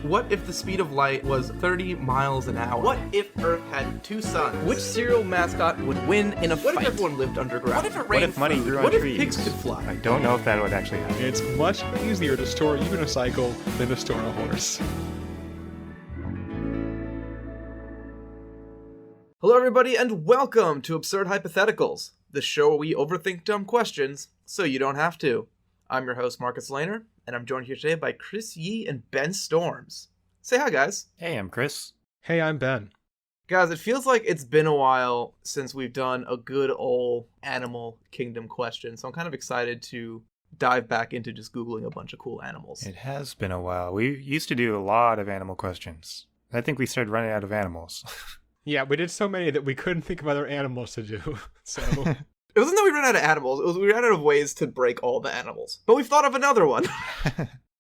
What if the speed of light was 30 miles an hour? What if Earth had two suns? Which cereal mascot would win in a fight? What if everyone lived underground? What if it What rained if money grew on What trees? if pigs could fly? I don't know if that would actually happen. It's much easier to store a unicycle than to store a horse. Hello everybody and welcome to Absurd Hypotheticals, the show where we overthink dumb questions so you don't have to. I'm your host Marcus Lehner, and I'm joined here today by Chris Yee and Ben Storms. Say hi, guys. Hey, I'm Chris. Hey, I'm Ben. Guys, it feels like it's been a while since we've done a good old Animal Kingdom question, so I'm kind of excited to dive back into just Googling a bunch of cool animals. It has been a while. We used to do a lot of animal questions. I think we started running out of animals. Yeah, we did so many that we couldn't think of other animals to do. So It wasn't that we ran out of animals, it was we ran out of ways to break all the animals. But we've thought of another one.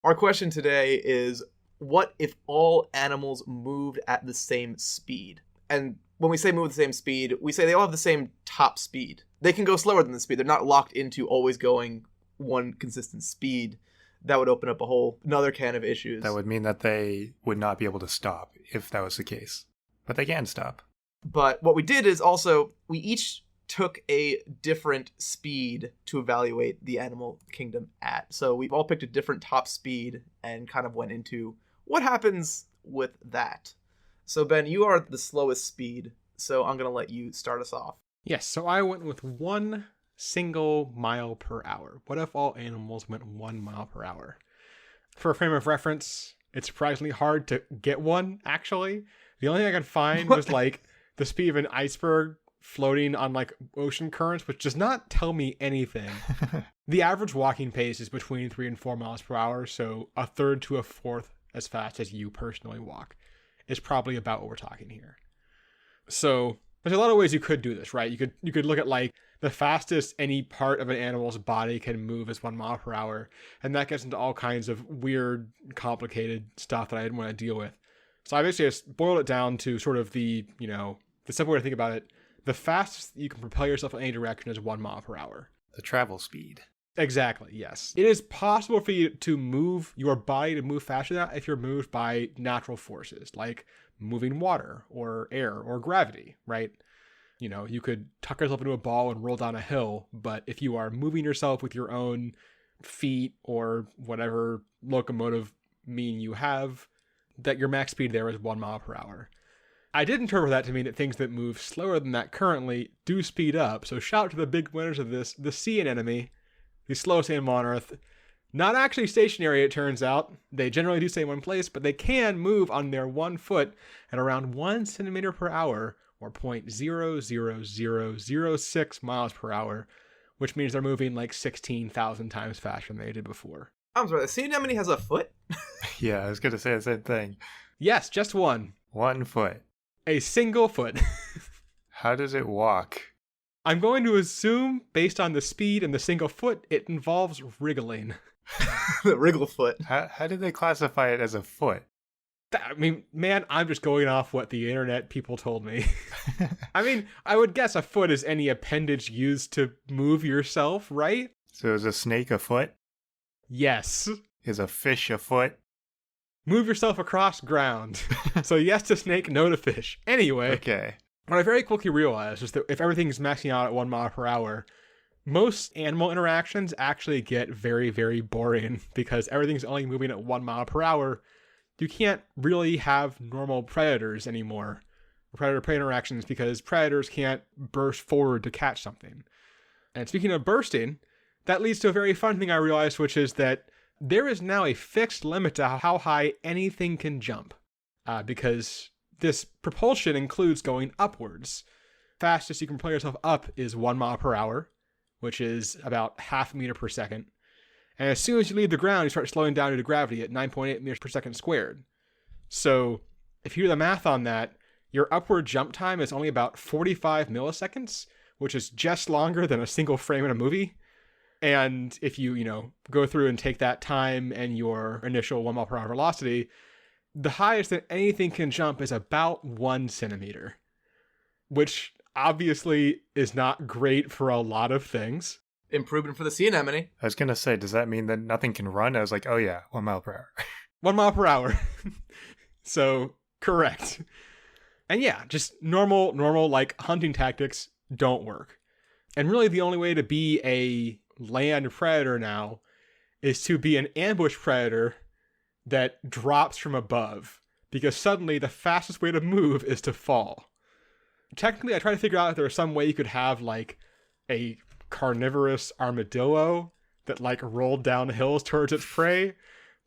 Our question today is, what if all animals moved at the same speed? And when we say move at the same speed, we say they all have the same top speed. They can go slower than the speed. They're not locked into always going one consistent speed. That would open up a whole another can of issues. That would mean that they would not be able to stop if that was the case. But they can stop. But what we did is also, we each took a different speed to evaluate the animal kingdom at. So we've all picked a different top speed and kind of went into what happens with that. So Ben, you are the slowest speed, so I'm going to let you start us off. yes, so I went with 1 single mile per hour. What if all animals went 1 mile per hour? For a frame of reference, it's surprisingly hard to get one, actually. The only thing I could find was like the speed of an iceberg floating on like ocean currents, which does not tell me anything. The average walking pace is between 3 and 4 miles per hour, so a third to a fourth as fast as you personally walk is probably about what we're talking here. So there's a lot of ways you could do this, right? You could look at like the fastest any part of an animal's body can move is 1 mile per hour, and that gets into all kinds of weird, complicated stuff that I didn't want to deal with. So I basically just boiled it down to sort of the simple way to think about it. The fastest you can propel yourself in any direction is 1 mile per hour. The travel speed. Exactly, yes. It is possible for you to move your body to move faster than that if you're moved by natural forces, like moving water or air or gravity, right? You know, you could tuck yourself into a ball and roll down a hill, but if you are moving yourself with your own feet or whatever locomotive mean you have, that your max speed there is 1 mile per hour. I did interpret that to mean that things that move slower than that currently do speed up. So shout out to the big winners of this, the sea anemone, the slowest animal on Earth. Not actually stationary, it turns out. They generally do stay in one place, but they can move on their 1 foot at around 1 centimeter per hour, or 0.00006 miles per hour, which means they're moving like 16,000 times faster than they did before. I'm sorry, the sea anemone has a foot? Yeah, I was going to say the same thing. Yes, just 1. 1 foot. A single foot. How does it walk? I'm going to assume, based on the speed and the single foot, it involves wriggling. The wriggle foot. How did they classify it as a foot? I mean, man, I'm just going off what the internet people told me. I mean, I would guess a foot is any appendage used to move yourself, right? So is a snake a foot? Yes. Is a fish a foot? Move yourself across ground. So yes to snake, no to fish. Anyway, Okay. what I very quickly realized is that if everything's maxing out at 1 mile per hour, most animal interactions actually get very, very boring because everything's only moving at 1 mile per hour. You can't really have normal predators anymore, predator-prey interactions, because predators can't burst forward to catch something. And speaking of bursting, that leads to a very fun thing I realized, which is that there is now a fixed limit to how high anything can jump, because this propulsion includes going upwards. Fastest you can propel yourself up is 1 mile per hour, which is about half a meter per second. And as soon as you leave the ground, you start slowing down due to gravity at 9.8 meters per second squared. So if you do the math on that, your upward jump time is only about 45 milliseconds, which is just longer than a single frame in a movie. And if you, go through and take that time and your initial 1 mile per hour velocity, the highest that anything can jump is about 1 centimeter, which obviously is not great for a lot of things. Improvement for the sea anemone. I was going to say, does that mean that nothing can run? I was like, oh yeah, 1 mile per hour. 1 mile per hour. So, correct. And yeah, just normal, like hunting tactics don't work. And really the only way to be a land predator now is to be an ambush predator that drops from above. Because suddenly the fastest way to move is to fall. Technically, I tried to figure out if there was some way you could have like a carnivorous armadillo that like rolled down hills towards its prey.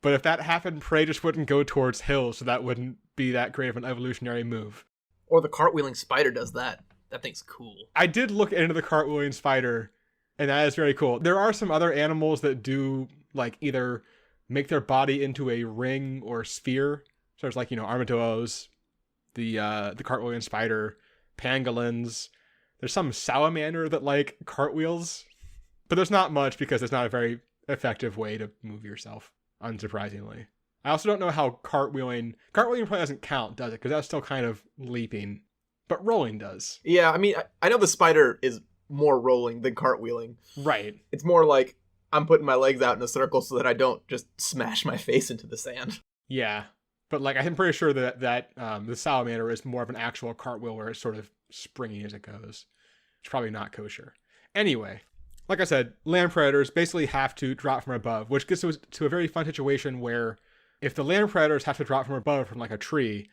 But if that happened, prey just wouldn't go towards hills, so that wouldn't be that great of an evolutionary move. Or the cartwheeling spider does that. That thing's cool. I did look into the cartwheeling spider, and that is very cool. There are some other animals that do like either make their body into a ring or sphere. So there's like, armadillos, the cartwheeling spider, pangolins. There's some salamander that like cartwheels, but there's not much because it's not a very effective way to move yourself, unsurprisingly. I also don't know how cartwheeling probably doesn't count, does it? Because that's still kind of leaping, but rolling does. Yeah, I mean, I know the spider is more rolling than cartwheeling. Right. It's more like I'm putting my legs out in a circle so that I don't just smash my face into the sand. Yeah. But like, I'm pretty sure that the salamander is more of an actual cartwheel where it's sort of springy as it goes. It's probably not kosher. Anyway, like I said, land predators basically have to drop from above, which gets us to a very fun situation where if the land predators have to drop from above from like a tree,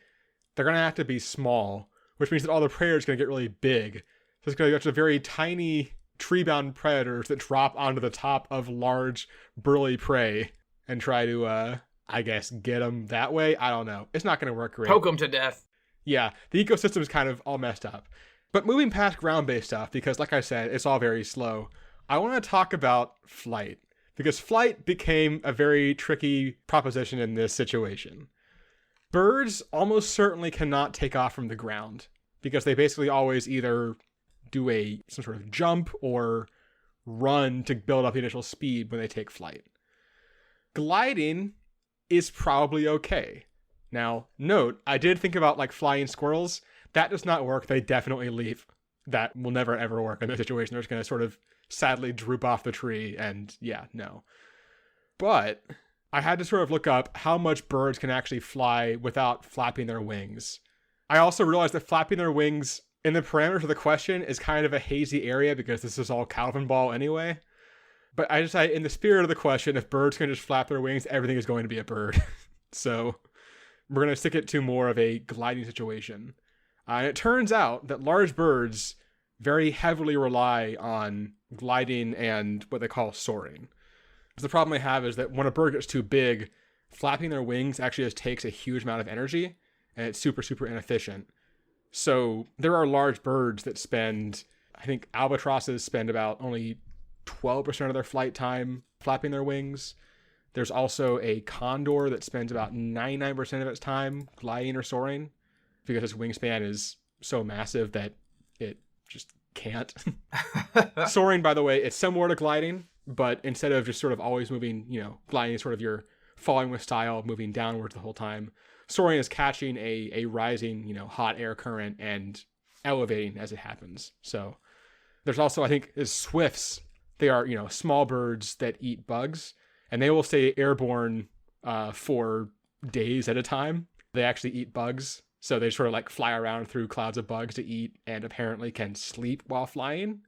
they're going to have to be small, which means that all the predators are going to get really big. So it's going to go to very tiny tree-bound predators that drop onto the top of large, burly prey and try to, I guess, get them that way. I don't know. It's not going to work great. Poke them to death. Yeah, the ecosystem is kind of all messed up. But moving past ground-based stuff, because like I said, it's all very slow, I want to talk about flight. Because flight became a very tricky proposition in this situation. Birds almost certainly cannot take off from the ground, because they basically always either do some sort of jump or run to build up the initial speed when they take flight. Gliding is probably okay. Now, note, I did think about like flying squirrels. That does not work. They definitely leave. That will never ever work in this situation. They're just going to sort of sadly droop off the tree and yeah, no. But I had to sort of look up how much birds can actually fly without flapping their wings. I also realized that flapping their wings in the parameters of the question is kind of a hazy area because this is all Calvin ball anyway. But I decided in the spirit of the question, if birds can just flap their wings, everything is going to be a bird. So we're going to stick it to more of a gliding situation. And it turns out that large birds very heavily rely on gliding and what they call soaring. Because the problem they have is that when a bird gets too big, flapping their wings actually just takes a huge amount of energy, and it's super, super inefficient. So there are large birds that I think albatrosses spend about only 12% of their flight time flapping their wings. There's also a condor that spends about 99% of its time gliding or soaring because its wingspan is so massive that it just can't. Soaring, by the way, it's similar to gliding, but instead of just sort of always moving, gliding is sort of your falling with style, moving downwards the whole time. Soaring is catching a rising, hot air current and elevating as it happens. So there's also, I think, swifts. They are, small birds that eat bugs, and they will stay airborne for days at a time. They actually eat bugs. So they sort of like fly around through clouds of bugs to eat and apparently can sleep while flying.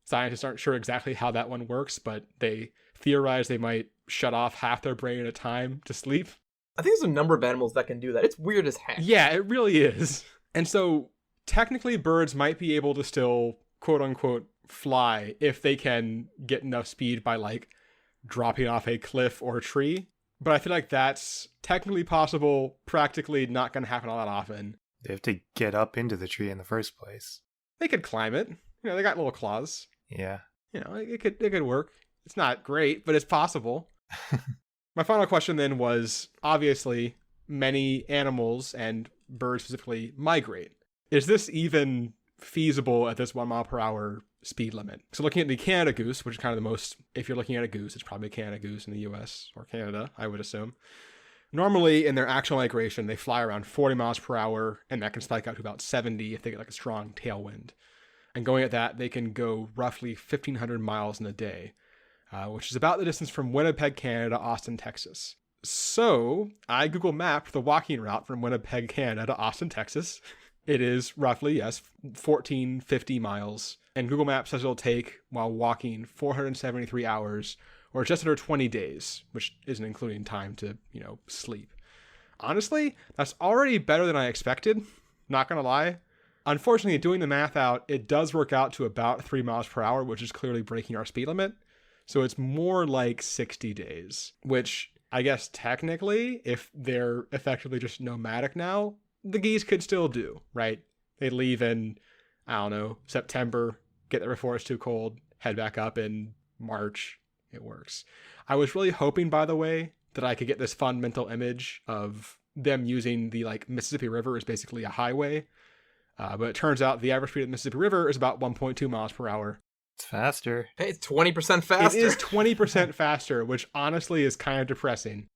Scientists aren't sure exactly how that one works, but they theorize they might shut off half their brain at a time to sleep. I think there's a number of animals that can do that. It's weird as heck. Yeah, it really is. And so technically birds might be able to still, quote unquote, fly if they can get enough speed by like dropping off a cliff or a tree. But I feel like that's technically possible, practically not going to happen all that often. They have to get up into the tree in the first place. They could climb it. They got little claws. Yeah. It could work. It's not great, but it's possible. My final question then was, obviously, many animals and birds specifically migrate. Is this even feasible at this 1 mile per hour speed limit? So looking at the Canada goose, which is kind of the most, if you're looking at a goose, it's probably a Canada goose in the US or Canada, I would assume. Normally in their actual migration, they fly around 40 miles per hour, and that can spike up to about 70 if they get like a strong tailwind. And going at that, they can go roughly 1,500 miles in a day, which is about the distance from Winnipeg, Canada, to Austin, Texas. So I Google mapped the walking route from Winnipeg, Canada to Austin, Texas. It is roughly, yes, 1450 miles. And Google Maps says it'll take, while walking, 473 hours, or just under 20 days, which isn't including time to, sleep. Honestly, that's already better than I expected. Not going to lie. Unfortunately, doing the math out, it does work out to about 3 miles per hour, which is clearly breaking our speed limit. So it's more like 60 days, which I guess technically, if they're effectively just nomadic now, the geese could still do, right? They leave in, I don't know, September, get there before it's too cold, head back up in March. It works. I was really hoping, by the way, that I could get this fun mental image of them using the Mississippi River as basically a highway. But it turns out the average speed of the Mississippi River is about 1.2 miles per hour. It's faster. Hey, it's 20% faster. It is 20% faster, which honestly is kind of depressing.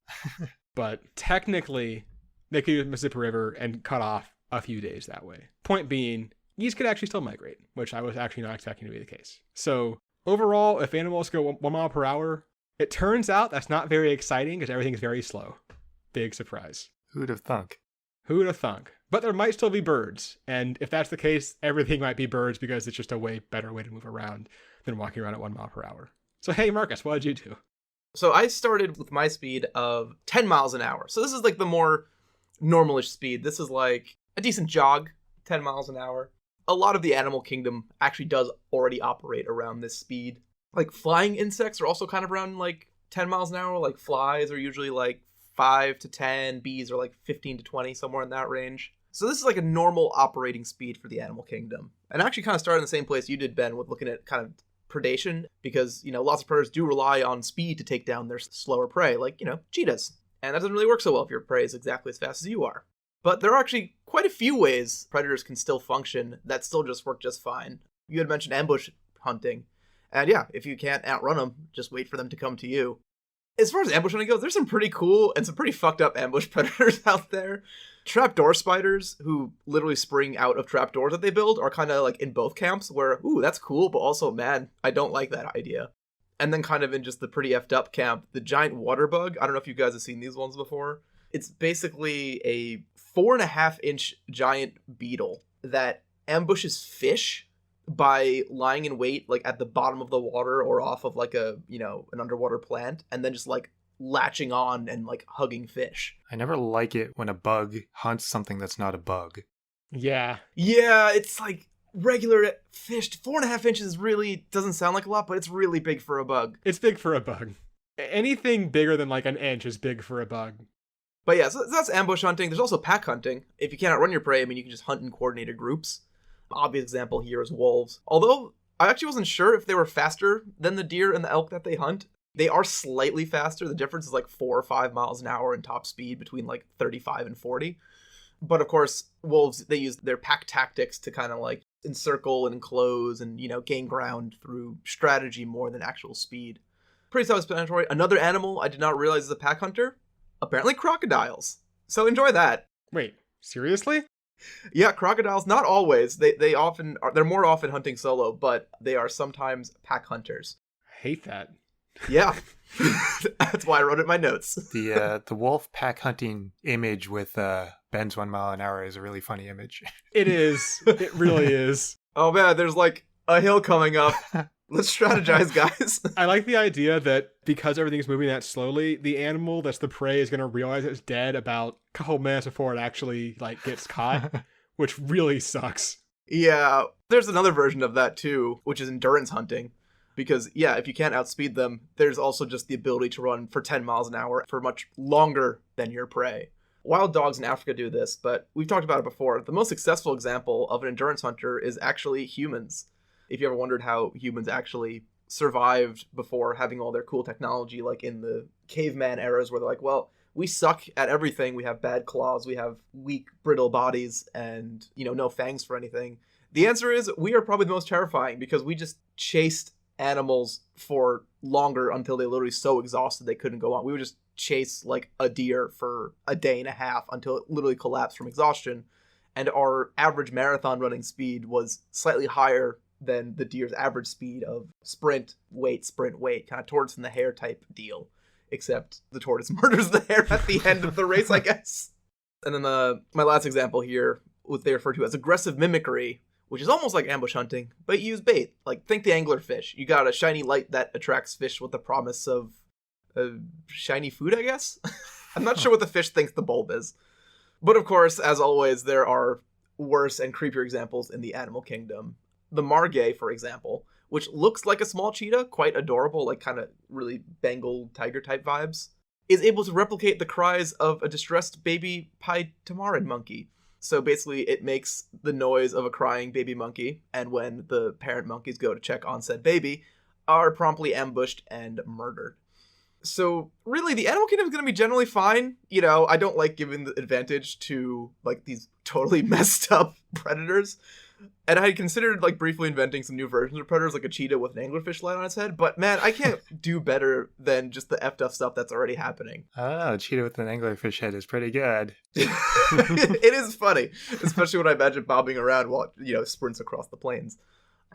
But technically, they could use the Mississippi River and cut off a few days that way. Point being, geese could actually still migrate, which I was actually not expecting to be the case. So overall, if animals go 1 mile per hour, it turns out that's not very exciting because everything is very slow. Big surprise. Who'd have thunk? Who'd have thunk? But there might still be birds. And if that's the case, everything might be birds because it's just a way better way to move around than walking around at 1 mile per hour. So hey, Marcus, what did you do? So I started with my speed of 10 miles an hour. So this is the more normalish speed. This is like a decent jog, 10 miles an hour. A lot of the animal kingdom actually does already operate around this speed. Flying insects are also kind of around 10 miles an hour. Flies are usually 5 to 10, bees are 15 to 20, somewhere in that range. So this is a normal operating speed for the animal kingdom. And I actually kind of started in the same place you did, Ben, with looking at kind of predation, because, lots of predators do rely on speed to take down their slower prey, cheetahs. And that doesn't really work so well if your prey is exactly as fast as you are. But there are actually quite a few ways predators can still function that still just work just fine. You had mentioned ambush hunting. And yeah, if you can't outrun them, just wait for them to come to you. As far as ambush hunting goes, there's some pretty cool and some pretty fucked up ambush predators out there. Trapdoor spiders, who literally spring out of trapdoors that they build, are kind of in both camps, where, ooh, that's cool, but also, man, I don't like that idea. And then kind of in just the pretty effed up camp, the giant water bug. I don't know if you guys have seen these ones before. It's basically a 4.5-inch giant beetle that ambushes fish by lying in wait at the bottom of the water or off of an underwater plant, and then just latching on and hugging fish. I never like it when a bug hunts something that's not a bug. Yeah. Yeah, it's regular fish. 4.5 inches really doesn't sound like a lot, but it's really big for a bug. It's big for a bug. Anything bigger than an inch is big for a bug. But yeah, so that's ambush hunting. There's also pack hunting. If you can't outrun your prey, you can just hunt in coordinated groups. Obvious example here is wolves. Although I actually wasn't sure if they were faster than the deer and the elk that they hunt. They are slightly faster. The difference is 4 or 5 miles an hour in top speed between 35 and 40. But of course, wolves, they use their pack tactics to kind of encircle and enclose and, gain ground through strategy more than actual speed. Pretty self-explanatory. Another animal I did not realize is a pack hunter. Apparently crocodiles. So enjoy that. Wait, seriously? Yeah, crocodiles, not always. They often are, they're more often hunting solo, but they are sometimes pack hunters. I hate that. Yeah. That's why I wrote it in my notes. The wolf pack hunting image with Ben's 1 mile an hour is a really funny image. It is. It really is. Oh man, there's a hill coming up. Let's strategize, guys. I like the idea that because everything's moving that slowly, the animal that's the prey is going to realize it's dead about a couple minutes before it actually gets caught, which really sucks. Yeah, there's another version of that too, which is endurance hunting. Because, yeah, if you can't outspeed them, there's also just the ability to run for 10 miles an hour for much longer than your prey. Wild dogs in Africa do this, but we've talked about it before. The most successful example of an endurance hunter is actually humans. If you ever wondered how humans actually survived before having all their cool technology, in the caveman eras where they're well, we suck at everything. We have bad claws, we have weak, brittle bodies, and, no fangs for anything. The answer is we are probably the most terrifying because we just chased animals for longer until they literally so exhausted they couldn't go on. We would just chase a deer for a day and a half until it literally collapsed from exhaustion. And our average marathon running speed was slightly higher than the deer's average speed of sprint weight, kind of tortoise in the hare type deal. except the tortoise murders the hare at the end of the race, I guess. And then my last example here, what they refer to as aggressive mimicry, which is almost like ambush hunting, but you use bait. Like, think the anglerfish. You got a shiny light that attracts fish with the promise of shiny food, I guess? I'm not sure what the fish thinks the bulb is. But of course, as always, there are worse and creepier examples in the animal kingdom. The margay, for example, which looks like a small cheetah, quite adorable, like kind of really Bengal tiger type vibes, is able to replicate the cries of a distressed baby Paitamaran monkey. So basically, it makes the noise of a crying baby monkey, and when the parent monkeys go to check on said baby, are promptly ambushed and murdered. So really, the animal kingdom is going to be generally fine. You know, I don't like giving the advantage to like these totally messed up predators. And I had considered like briefly inventing some new versions of predators, like a cheetah with an anglerfish light on its head. But man, I can't do better than just the effed up stuff that's already happening. Oh, a cheetah with an anglerfish head is pretty good. It is funny, especially when I imagine bobbing around while it, sprints across the plains.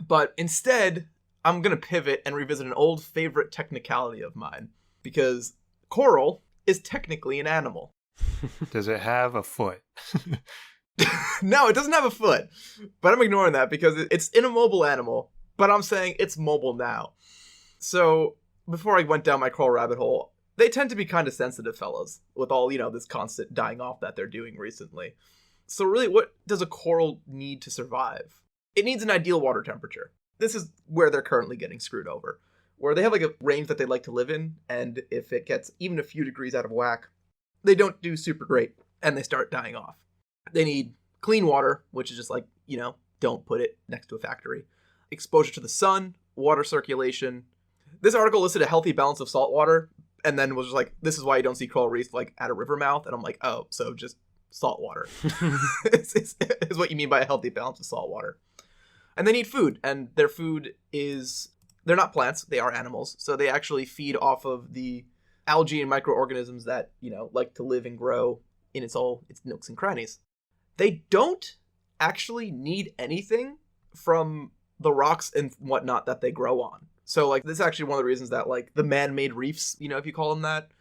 But instead, I'm going to pivot and revisit an old favorite technicality of mine. Because coral is technically an animal. Does it have a foot? No, it doesn't have a foot. But I'm ignoring that because it's an immobile animal. But I'm saying it's mobile now. So before I went down my coral rabbit hole, they tend to be kind of sensitive fellows with all, this constant dying off that they're doing recently. So really, what does a coral need to survive? It needs an ideal water temperature. This is where they're currently getting screwed over. Where they have like a range that they like to live in, and if it gets even a few degrees out of whack, they don't do super great, and they start dying off. They need clean water, which is just like, don't put it next to a factory. Exposure to the sun, water circulation. This article listed a healthy balance of salt water, and then was just like, this is why you don't see coral reefs like at a river mouth, and I'm like, oh, so just salt water. is what you mean by a healthy balance of salt water. And they need food, and their food is... They're not plants, they are animals, so they actually feed off of the algae and microorganisms that, like to live and grow in its nooks and crannies. They don't actually need anything from the rocks and whatnot that they grow on. So, like, this is actually one of the reasons that, like, the man-made reefs, if you call them that,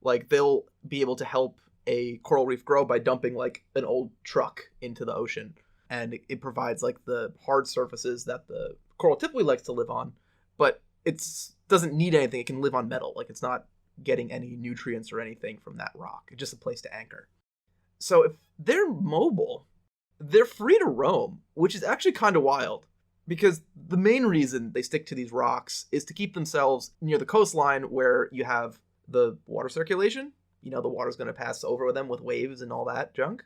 like, they'll be able to help a coral reef grow by dumping, like, an old truck into the ocean. And it provides, like, the hard surfaces that the coral typically likes to live on. But it doesn't need anything. It can live on metal. Like, it's not getting any nutrients or anything from that rock. It's just a place to anchor. So if they're mobile, they're free to roam, which is actually kind of wild. Because the main reason they stick to these rocks is to keep themselves near the coastline where you have the water circulation. The water's going to pass over them with waves and all that junk.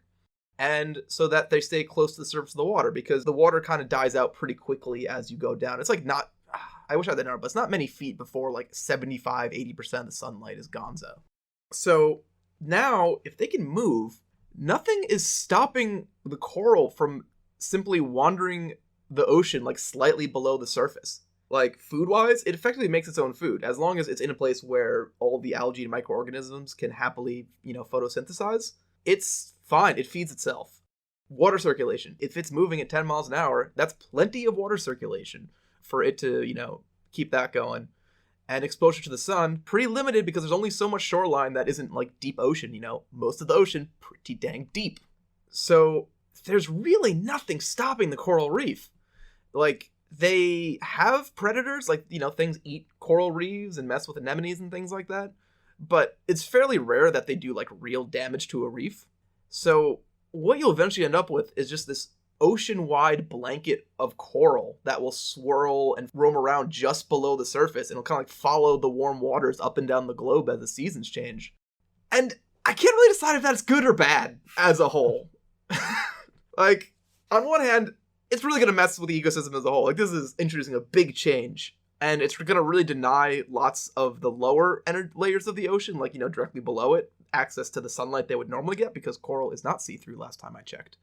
And so that they stay close to the surface of the water, because the water kind of dies out pretty quickly as you go down. It's like not... I wish I had that number, but it's not many feet before like 75-80% of the sunlight is gonzo. So now, if they can move, nothing is stopping the coral from simply wandering the ocean like slightly below the surface. Like, food-wise, it effectively makes its own food, as long as it's in a place where all the algae and microorganisms can happily, photosynthesize. It's fine. It feeds itself. Water circulation. If it's moving at 10 miles an hour, that's plenty of water circulation for it to, keep that going. And exposure to the sun, pretty limited because there's only so much shoreline that isn't like deep ocean, most of the ocean, pretty dang deep. So there's really nothing stopping the coral reef. Like, they have predators, like, things eat coral reefs and mess with anemones and things like that. But it's fairly rare that they do like real damage to a reef. So what you'll eventually end up with is just this ocean-wide blanket of coral that will swirl and roam around just below the surface, and it'll kind of like follow the warm waters up and down the globe as the seasons change. And I can't really decide if that's good or bad as a whole. Like, on one hand, it's really going to mess with the ecosystem as a whole. Like, this is introducing a big change, and it's going to really deny lots of the lower layers of the ocean, like, directly below it, access to the sunlight they would normally get, because coral is not see-through last time I checked.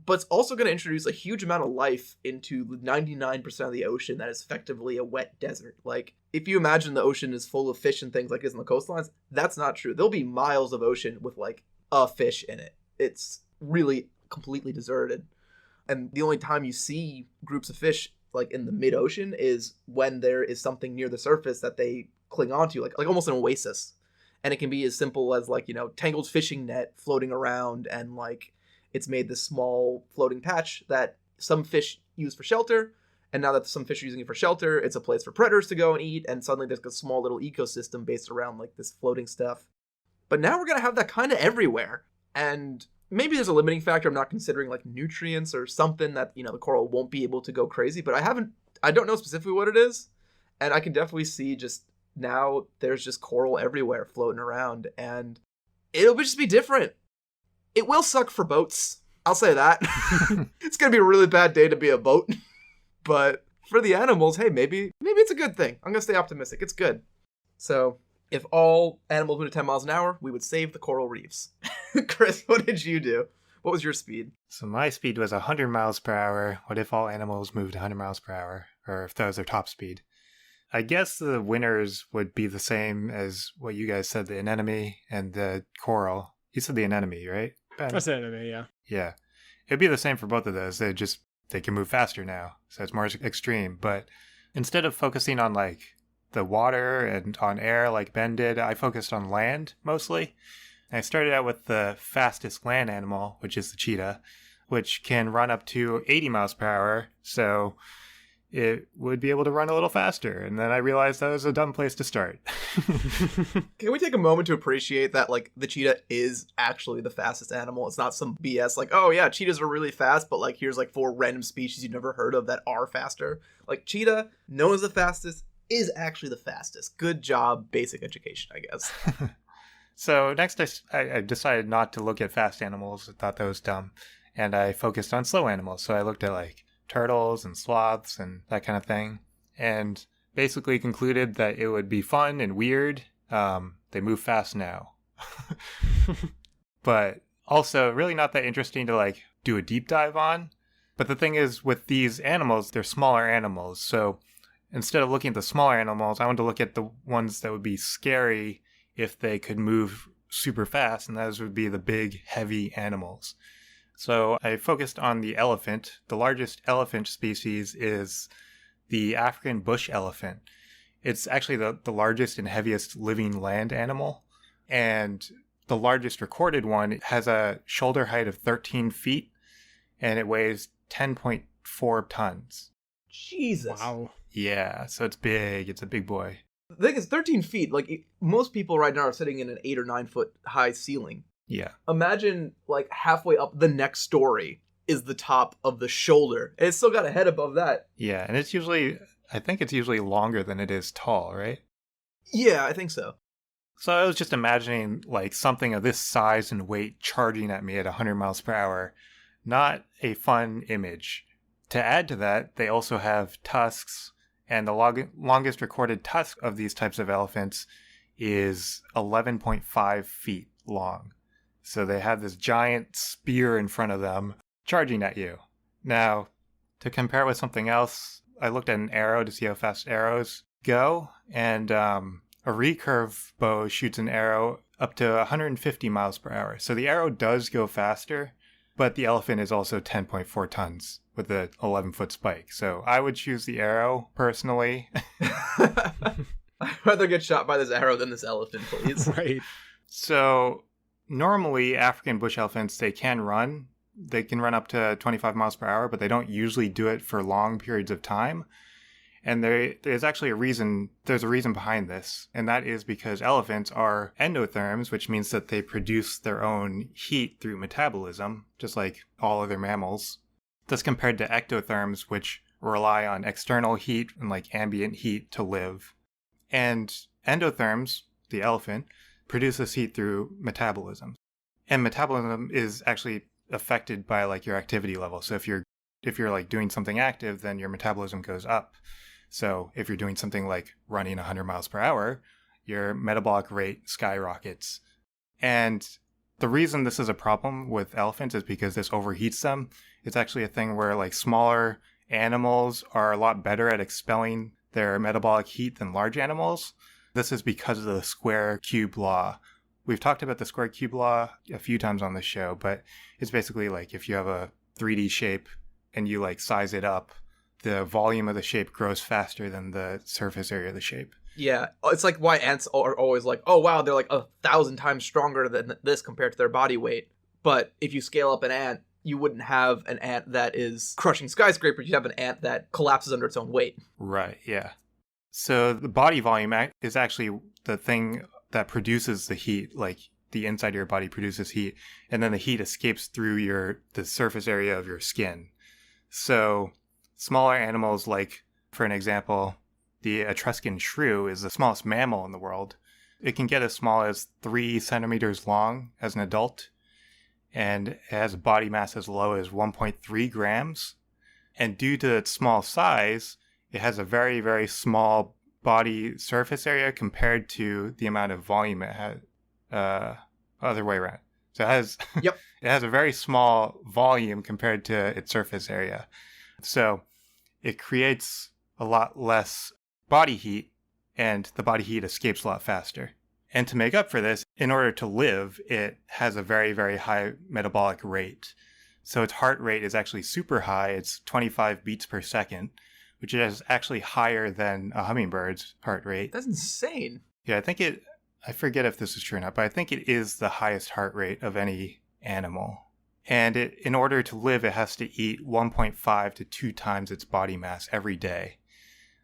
But it's also going to introduce a huge amount of life into 99% of the ocean that is effectively a wet desert. Like, if you imagine the ocean is full of fish and things like this in the coastlines, that's not true. There'll be miles of ocean with, like, a fish in it. It's really completely deserted. And the only time you see groups of fish, like, in the mid-ocean is when there is something near the surface that they cling onto, like almost an oasis. And it can be as simple as like, tangled fishing net floating around, and like it's made this small floating patch that some fish use for shelter. And now that some fish are using it for shelter, it's a place for predators to go and eat. And suddenly there's a small little ecosystem based around like this floating stuff. But now we're going to have that kind of everywhere. And maybe there's a limiting factor. I'm not considering like nutrients or something that, the coral won't be able to go crazy. But I don't know specifically what it is. And I can definitely see just now there's just coral everywhere floating around. And it'll just be different. It will suck for boats. I'll say that. It's going to be a really bad day to be a boat. But for the animals, hey, maybe it's a good thing. I'm going to stay optimistic. It's good. So if all animals moved at 10 miles an hour, we would save the coral reefs. Chris, what did you do? What was your speed? So my speed was 100 miles per hour. What if all animals moved 100 miles per hour? Or if that was their top speed? I guess the winners would be the same as what you guys said, the anemone and the coral. You said the anemone, right, Ben? I said anemone, yeah. Yeah. It'd be the same for both of those. They can move faster now, so it's more extreme. But instead of focusing on like the water and on air like Ben did, I focused on land mostly. And I started out with the fastest land animal, which is the cheetah, which can run up to 80 miles per hour. So it would be able to run a little faster. And then I realized that was a dumb place to start. Can we take a moment to appreciate that, like, the cheetah is actually the fastest animal? It's not some BS like, oh yeah, cheetahs are really fast, but like here's like 4 random species you've never heard of that are faster. Like, cheetah, known as the fastest, is actually the fastest. Good job, basic education, I guess. So next I decided not to look at fast animals. I thought that was dumb. And I focused on slow animals. So I looked at like turtles and sloths and that kind of thing, and basically concluded that it would be fun and weird. They move fast now. But also really not that interesting to like do a deep dive on. But the thing is, with these animals, they're smaller animals. So instead of looking at the smaller animals, I wanted to look at the ones that would be scary if they could move super fast, and those would be the big, heavy animals. So I focused on the elephant. The largest elephant species is the African bush elephant. It's actually the largest and heaviest living land animal. And the largest recorded one has a shoulder height of 13 feet, and it weighs 10.4 tons. Jesus. Wow. Yeah, so it's big. It's a big boy. The thing is, 13 feet, like, most people right now are sitting in an 8 or 9 foot high ceiling. Yeah. Imagine, like, halfway up the next story is the top of the shoulder. And it's still got a head above that. Yeah, and I think it's usually longer than it is tall, right? Yeah, I think so. So I was just imagining, like, something of this size and weight charging at me at 100 miles per hour. Not a fun image. To add to that, they also have tusks, and the longest recorded tusk of these types of elephants is 11.5 feet long. So they have this giant spear in front of them charging at you. Now, to compare it with something else, I looked at an arrow to see how fast arrows go, and a recurve bow shoots an arrow up to 150 miles per hour. So the arrow does go faster, but the elephant is also 10.4 tons with an 11-foot spike. So I would choose the arrow, personally. I'd rather get shot by this arrow than this elephant, please. Right. So normally, African bush elephants, they can run. They can run up to 25 miles per hour, but they don't usually do it for long periods of time. And there's actually there's a reason behind this. And that is because elephants are endotherms, which means that they produce their own heat through metabolism, just like all other mammals. That's compared to ectotherms, which rely on external heat and like ambient heat to live. And endotherms, the elephant, produces heat through metabolism. And metabolism is actually affected by like your activity level. So if you're like doing something active, then your metabolism goes up. So if you're doing something like running 100 miles per hour, your metabolic rate skyrockets. And the reason this is a problem with elephants is because this overheats them. It's actually a thing where like smaller animals are a lot better at expelling their metabolic heat than large animals. This is because of the square cube law. We've talked about the square cube law a few times on this show, but it's basically like if you have a 3D shape and you like size it up, the volume of the shape grows faster than the surface area of the shape. Yeah, it's like why ants are always like, oh wow, they're like 1,000 times stronger than this compared to their body weight. But if you scale up an ant, you wouldn't have an ant that is crushing skyscrapers. You'd have an ant that collapses under its own weight. Right, yeah. So the body volume is actually the thing that produces the heat, like the inside of your body produces heat, and then the heat escapes through the surface area of your skin. So smaller animals, like, for an example, the Etruscan shrew is the smallest mammal in the world. It can get as small as 3 centimeters long as an adult, and it has a body mass as low as 1.3 grams. And due to its small size, it has a very, very small body surface area compared to the amount of volume it has. Other way around. So it has Yep. it has a very small volume compared to its surface area. So it creates a lot less body heat, and the body heat escapes a lot faster. And to make up for this, in order to live, it has a very, very high metabolic rate. So its heart rate is actually super high. It's 25 beats per second, which is actually higher than a hummingbird's heart rate. That's insane. Yeah, I forget if this is true or not, but I think it is the highest heart rate of any animal. And in order to live, it has to eat 1.5 to 2 times its body mass every day.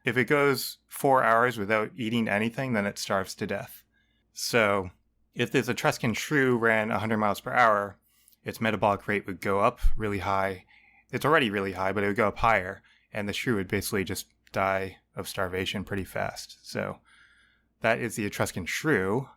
If it goes 4 hours without eating anything, then it starves to death. So if this Etruscan shrew ran 100 miles per hour, its metabolic rate would go up really high. It's already really high, but it would go up higher, and the shrew would basically just die of starvation pretty fast. So that is the Etruscan shrew.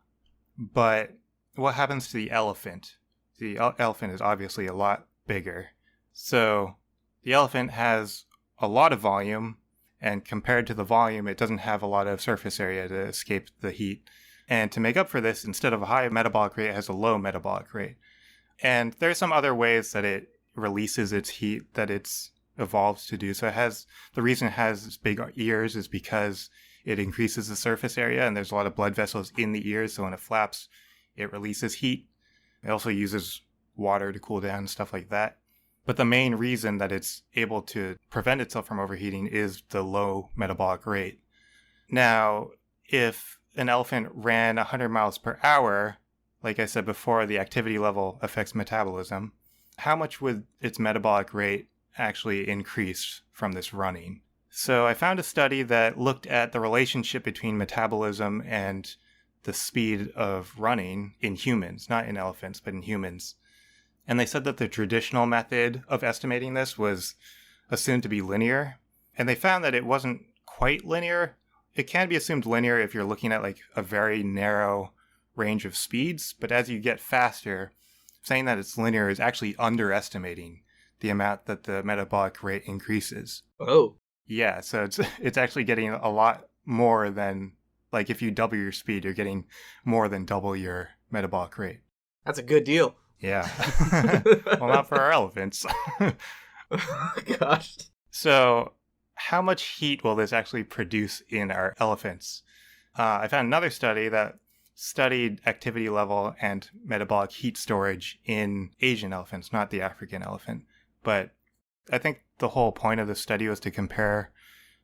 But what happens to the elephant? The elephant is obviously a lot bigger. So the elephant has a lot of volume, and compared to the volume, it doesn't have a lot of surface area to escape the heat. And to make up for this, instead of a high metabolic rate, it has a low metabolic rate. And there's some other ways that it releases its heat that it's evolves to do. So the reason it has its big ears is because it increases the surface area, and there's a lot of blood vessels in the ears, so when it flaps, it releases heat. It also uses water to cool down and stuff like that. But the main reason that it's able to prevent itself from overheating is the low metabolic rate. Now, if an elephant ran 100 miles per hour, like I said before, the activity level affects metabolism. How much would its metabolic rate actually increase from this running? So I found a study that looked at the relationship between metabolism and the speed of running in humans, not in elephants, but in humans. And they said that the traditional method of estimating this was assumed to be linear. And they found that it wasn't quite linear. It can be assumed linear if you're looking at like a very narrow range of speeds, but as you get faster, saying that it's linear is actually underestimating the amount that the metabolic rate increases. Oh. Yeah, so it's actually getting a lot more than, like, if you double your speed, you're getting more than double your metabolic rate. That's a good deal. Yeah. Well, not for our elephants. Gosh. So how much heat will this actually produce in our elephants? I found another study that studied activity level and metabolic heat storage in Asian elephants, not the African elephant. But I think the whole point of the study was to compare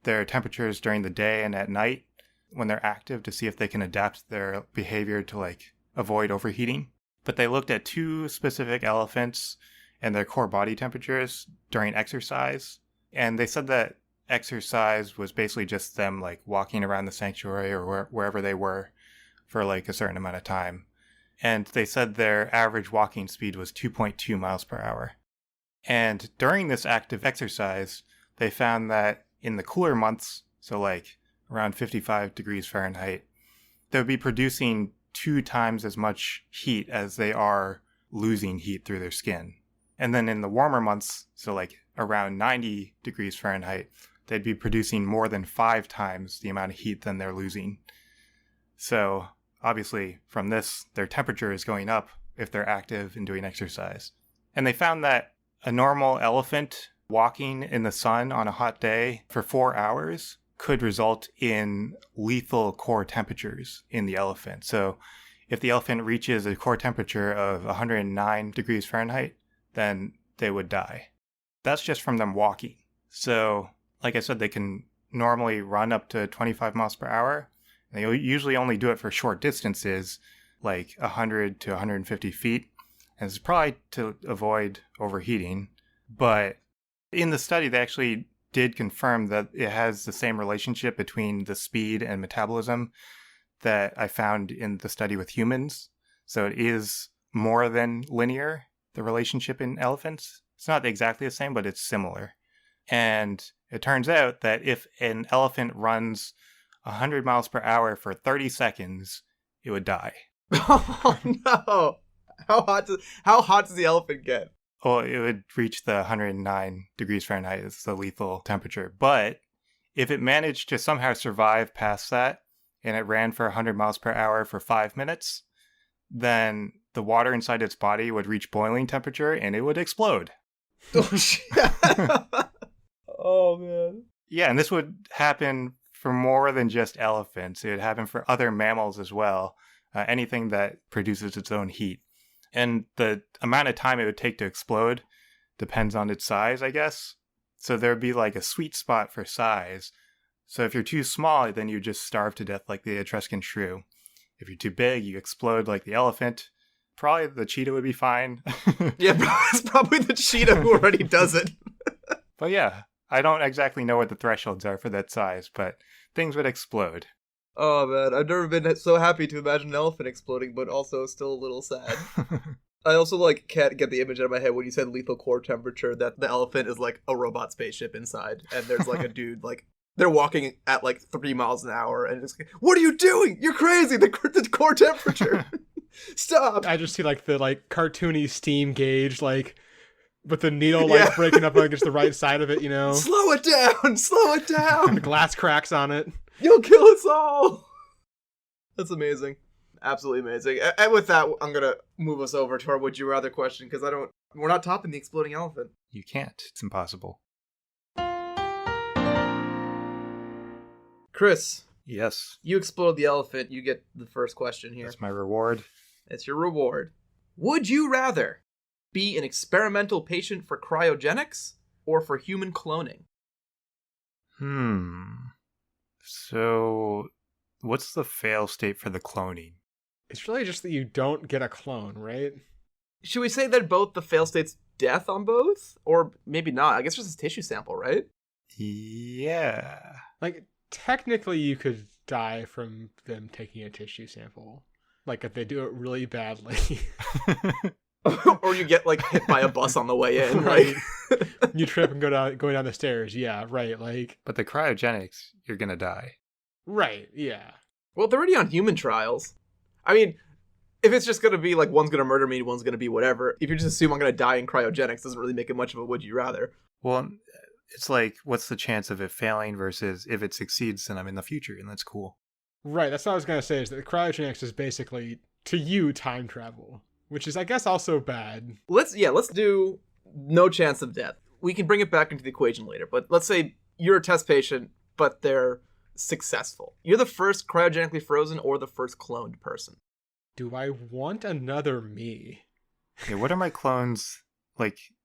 their temperatures during the day and at night when they're active to see if they can adapt their behavior to like avoid overheating. But they looked at 2 specific elephants and their core body temperatures during exercise. And they said that exercise was basically just them like walking around the sanctuary or wherever they were for like a certain amount of time. And they said their average walking speed was 2.2 miles per hour. And during this active exercise, they found that in the cooler months, so like around 55 degrees Fahrenheit, they would be producing 2 times as much heat as they are losing heat through their skin. And then in the warmer months, so like around 90 degrees Fahrenheit, they'd be producing more than 5 times the amount of heat than they're losing. So obviously from this, their temperature is going up if they're active and doing exercise. And they found that a normal elephant walking in the sun on a hot day for 4 hours could result in lethal core temperatures in the elephant. So if the elephant reaches a core temperature of 109 degrees Fahrenheit, then they would die. That's just from them walking. So, like I said, they can normally run up to 25 miles per hour. They usually only do it for short distances, like 100 to 150 feet. And it's probably to avoid overheating. But in the study, they actually did confirm that it has the same relationship between the speed and metabolism that I found in the study with humans. So it is more than linear, the relationship in elephants. It's not exactly the same, but it's similar. And it turns out that if an elephant runs 100 miles per hour for 30 seconds, it would die. Oh no! How hot does the elephant get? Well, it would reach the 109 degrees Fahrenheit. It's the lethal temperature. But if it managed to somehow survive past that, and it ran for 100 miles per hour for 5 minutes, then the water inside its body would reach boiling temperature and it would explode. Oh, shit. Oh, man. Yeah, and this would happen for more than just elephants. It would happen for other mammals as well, anything that produces its own heat. And the amount of time it would take to explode depends on its size, I guess. So there would be like a sweet spot for size. So if you're too small, then you just starve to death like the Etruscan shrew. If you're too big, you explode like the elephant. Probably the cheetah would be fine. Yeah, it's probably the cheetah who already does it. But yeah, I don't exactly know what the thresholds are for that size, but things would explode. Oh, man. I've never been so happy to imagine an elephant exploding, but also still a little sad. I also, can't get the image out of my head when you said lethal core temperature, that the elephant is, a robot spaceship inside, and there's, a dude, they're walking at, 3 miles an hour, and it's what are you doing? You're crazy! The core temperature! Stop! I just see, the cartoony steam gauge, with the needle, breaking up against the right side of it, Slow it down! Slow it down! The glass cracks on it. You'll kill us all! That's amazing. Absolutely amazing. And with that, I'm gonna move us over to our Would You Rather question, because we're not topping the exploding elephant. You can't. It's impossible. Chris. Yes. You explode the elephant, you get the first question here. That's my reward. It's your reward. Would you rather be an experimental patient for cryogenics or for human cloning? So, what's the fail state for the cloning? It's really just that you don't get a clone, right? Should we say that both the fail states death on both? Or maybe not. I guess just a tissue sample, right? Yeah. Technically you could die from them taking a tissue sample. If they do it really badly. Or you get hit by a bus on the way in, right? You trip and going down the stairs. Yeah, right. But the cryogenics, you're gonna die. Right. Yeah. Well, they're already on human trials. I mean, if it's just gonna be one's gonna murder me, one's gonna be whatever. If you just assume I'm gonna die in cryogenics, doesn't really make it much of a would you rather. Well, it's what's the chance of it failing versus if it succeeds, then I'm in the future, and that's cool. Right. That's what I was gonna say. Is that the cryogenics is basically to you time travel. Which is, I guess, also bad. Let's do no chance of death. We can bring it back into the equation later, but let's say you're a test patient, but they're successful. You're the first cryogenically frozen or the first cloned person. Do I want another me? Yeah, what are my clones,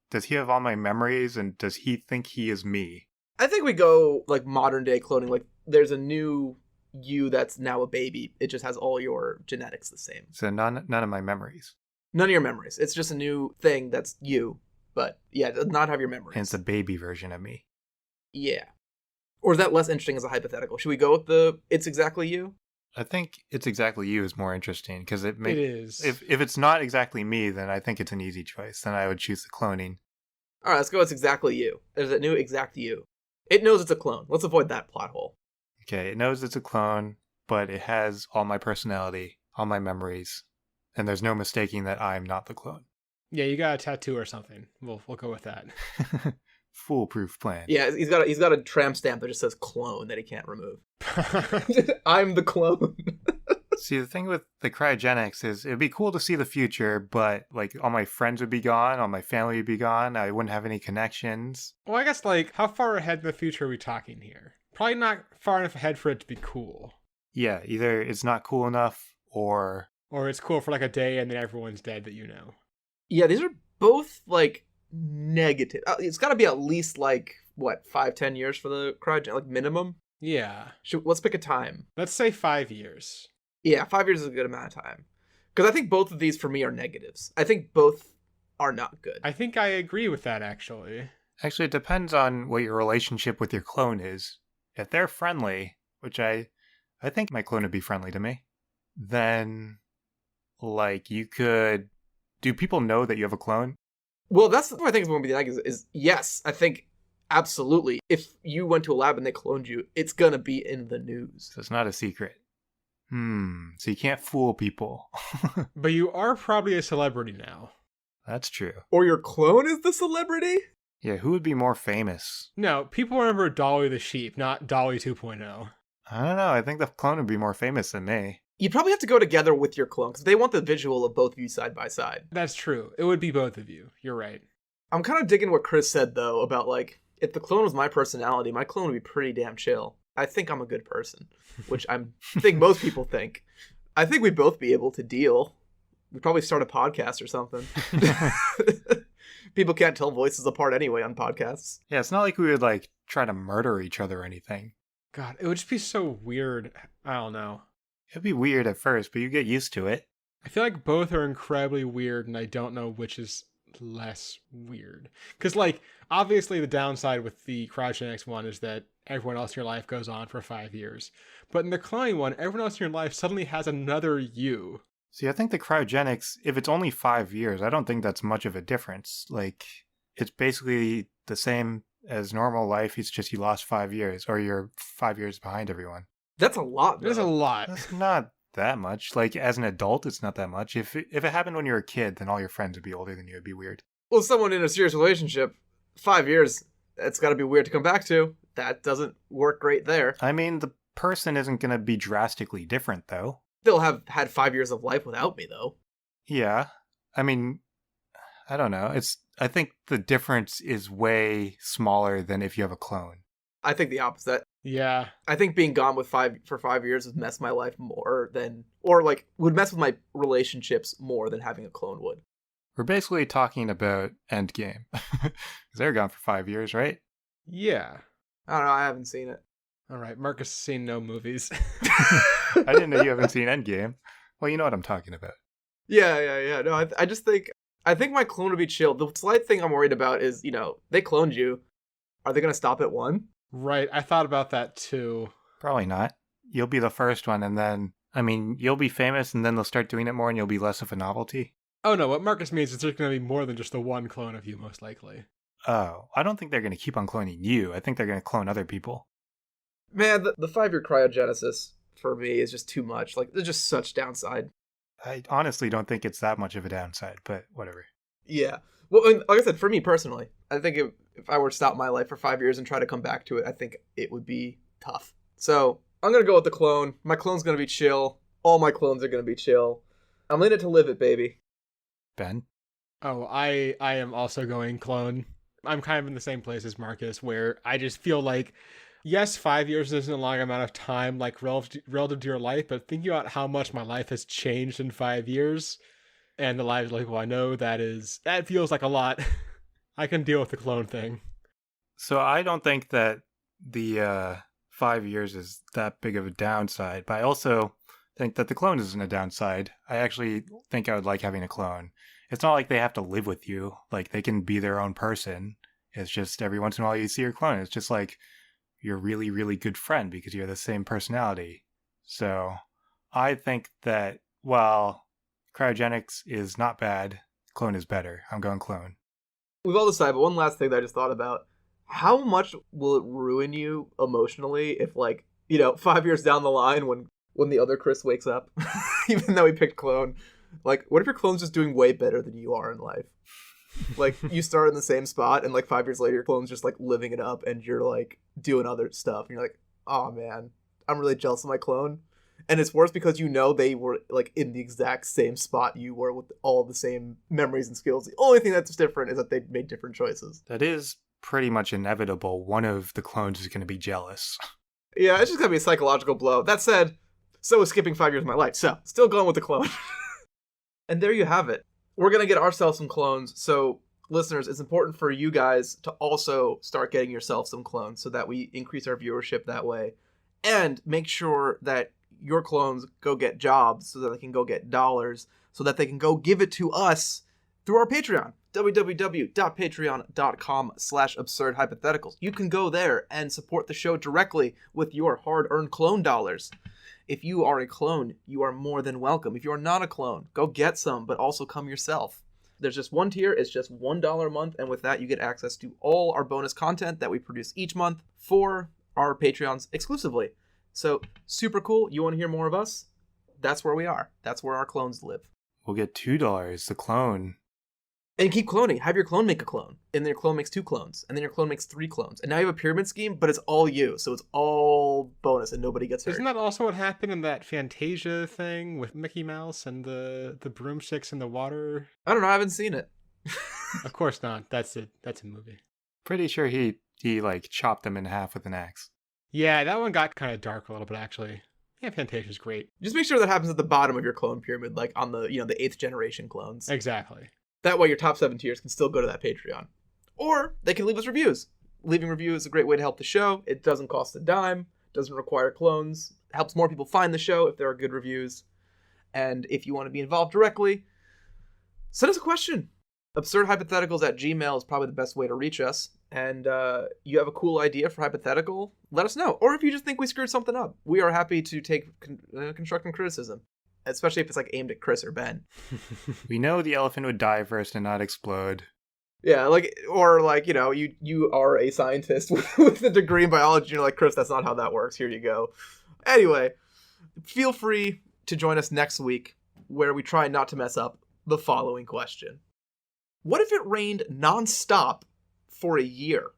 does he have all my memories, and does he think he is me? I think we go, modern day cloning, there's a new you that's now a baby. It just has all your genetics the same. So none of my memories. None of your memories. It's just a new thing that's you. But yeah, it does not have your memories. And it's a baby version of me. Yeah. Or is that less interesting as a hypothetical? Should we go with the it's exactly you? I think it's exactly you is more interesting because it is. If it's not exactly me, then I think it's an easy choice. Then I would choose the cloning. All right, let's go. It's exactly you. There's a new exact you. It knows it's a clone. Let's avoid that plot hole. Okay, it knows it's a clone, but it has all my personality, all my memories, and there's no mistaking that I'm not the clone. Yeah, you got a tattoo or something. We'll go with that. Foolproof plan. Yeah, he's got a tramp stamp that just says clone that he can't remove. I'm the clone. See, the thing with the cryogenics is it'd be cool to see the future, but all my friends would be gone, all my family would be gone, I wouldn't have any connections. Well, I guess how far ahead in the future are we talking here? Probably not far enough ahead for it to be cool. Yeah, either it's not cool enough or it's cool for a day and then everyone's dead that you know. Yeah, these are both negative. It's got to be at least 5-10 years for the cryogen, minimum. Yeah. Let's pick a time. Let's say 5 years. Yeah, 5 years is a good amount of time. Because I think both of these for me are negatives. I think both are not good. I think I agree with that, actually. Actually, it depends on what your relationship with your clone is. If they're friendly, which I think my clone would be friendly to me, then, like, you could... Do people know that you have a clone? Well, that's what I think is going to be the negative. Is yes, I think absolutely. If you went to a lab and they cloned you, it's going to be in the news. So it's not a secret. So you can't fool people. But you are probably a celebrity now. That's true. Or your clone is the celebrity? Yeah, who would be more famous? No, people remember Dolly the sheep, not Dolly 2.0. I don't know. I think the clone would be more famous than me. You'd probably have to go together with your clone because they want the visual of both of you side by side. That's true. It would be both of you. You're right. I'm kind of digging what Chris said, though, about, like, if the clone was my personality, my clone would be pretty damn chill. I think I'm a good person, which I think most people think. I think we'd both be able to deal. We'd probably start a podcast or something. People can't tell voices apart anyway on podcasts. Yeah, it's not like we would, like, try to murder each other or anything. God, it would just be so weird. I don't know. It'd be weird at first, but you get used to it. I feel like both are incredibly weird, and I don't know which is less weird. Because, like, obviously the downside with the cryogenics one is that everyone else in your life goes on for 5 years. But in the cloning one, everyone else in your life suddenly has another you. See, I think the cryogenics, if it's only 5 years, I don't think that's much of a difference. Like, it's basically the same as normal life, it's just you lost 5 years, or you're 5 years behind everyone. That's a lot, though. There's a lot. That's not that much. Like, as an adult, it's not that much. If it happened when you were a kid, then all your friends would be older than you. It'd be weird. Well, someone in a serious relationship, 5 years, that's got to be weird to come back to. That doesn't work great there. I mean, the person isn't going to be drastically different, though. They'll have had 5 years of life without me, though. Yeah. I mean, I don't know. I think the difference is way smaller than if you have a clone. I think the opposite. Yeah. I think being gone for 5 years would mess my life more than, or like would mess with my relationships more than having a clone would. We're basically talking about Endgame. Because they're gone for 5 years, right? Yeah. I don't know. I haven't seen it. All right. Marcus has seen no movies. I didn't know you haven't seen Endgame. Well, you know what I'm talking about. Yeah. No, I think my clone would be chill. The slight thing I'm worried about is, they cloned you. Are they going to stop at one? Right. I thought about that too. Probably not. You'll be the first one, and then, you'll be famous, and then they'll start doing it more, and you'll be less of a novelty. Oh, no. What Marcus means is there's going to be more than just the one clone of you, most likely. Oh, I don't think they're going to keep on cloning you. I think they're going to clone other people. Man, the 5-year cryogenesis for me is just too much. Like, there's just such downside. I honestly don't think it's that much of a downside, but whatever. Yeah. Well, like I said, for me personally, I think if I were to stop my life for 5 years and try to come back to it, I think it would be tough. So I'm going to go with the clone. My clone's going to be chill. All my clones are going to be chill. I'm in it to live it, baby. Ben? Oh, I am also going clone. I'm kind of in the same place as Marcus, where I just feel like, yes, 5 years isn't a long amount of time, like relative to your life, but thinking about how much my life has changed in 5 years, and the lives of people I know, that feels like a lot. I can deal with the clone thing. So I don't think that the 5 years is that big of a downside, but I also think that the clone isn't a downside. I actually think I would like having a clone. It's not like they have to live with you. Like, they can be their own person. It's just every once in a while you see your clone. It's just like you're a really, really good friend because you're the same personality. So I think that while cryogenics is not bad, clone is better. I'm going clone. We've all decided, but one last thing that I just thought about. How much will it ruin you emotionally if, 5 years down the line when the other Chris wakes up, even though he picked clone, what if your clone's just doing way better than you are in life? You start in the same spot, and 5 years later, your clone's just living it up, and you're doing other stuff, and you're like, oh man, I'm really jealous of my clone. And it's worse because they were in the exact same spot you were with all the same memories and skills. The only thing that's different is that they made different choices. That is pretty much inevitable. One of the clones is going to be jealous. Yeah, it's just going to be a psychological blow. That said, so is skipping 5 years of my life. So, still going with the clone. And there you have it. We're going to get ourselves some clones. So, listeners, it's important for you guys to also start getting yourself some clones so that we increase our viewership that way. And make sure that your clones go get jobs so that they can go get dollars, so that they can go give it to us through our Patreon, www.patreon.com/absurdhypotheticals. You can go there and support the show directly with your hard-earned clone dollars. If you are a clone, you are more than welcome. If you are not a clone, go get some, but also come yourself. There's just one tier. It's just $1 a month, and with that, you get access to all our bonus content that we produce each month for our Patreons exclusively. So, super cool. You want to hear more of us? That's where we are. That's where our clones live. We'll get $2 the clone. And keep cloning. Have your clone make a clone. And then your clone makes 2 clones. And then your clone makes 3 clones. And now you have a pyramid scheme, but it's all you. So it's all bonus and nobody gets hurt. Isn't that also what happened in that Fantasia thing with Mickey Mouse and the broomsticks in the water? I don't know. I haven't seen it. Of course not. That's a movie. Pretty sure he like chopped them in half with an axe. Yeah, that one got kind of dark a little bit, actually. Yeah, Fantasia's great. Just make sure that happens at the bottom of your clone pyramid, like on the, the 8th generation clones. Exactly. That way your top 7 tiers can still go to that Patreon. Or they can leave us reviews. Leaving reviews is a great way to help the show. It doesn't cost a dime, doesn't require clones, helps more people find the show if there are good reviews. And if you want to be involved directly, send us a question. Absurdhypotheticals@gmail is probably the best way to reach us. And you have a cool idea for hypothetical, let us know. Or if you just think we screwed something up, we are happy to take constructive criticism, especially if it's like aimed at Chris or Ben. We know the elephant would die first and not explode. Yeah, you are a scientist with a degree in biology. You're like, Chris, that's not how that works. Here you go. Anyway, feel free to join us next week where we try not to mess up the following question. What if it rained nonstop for a year?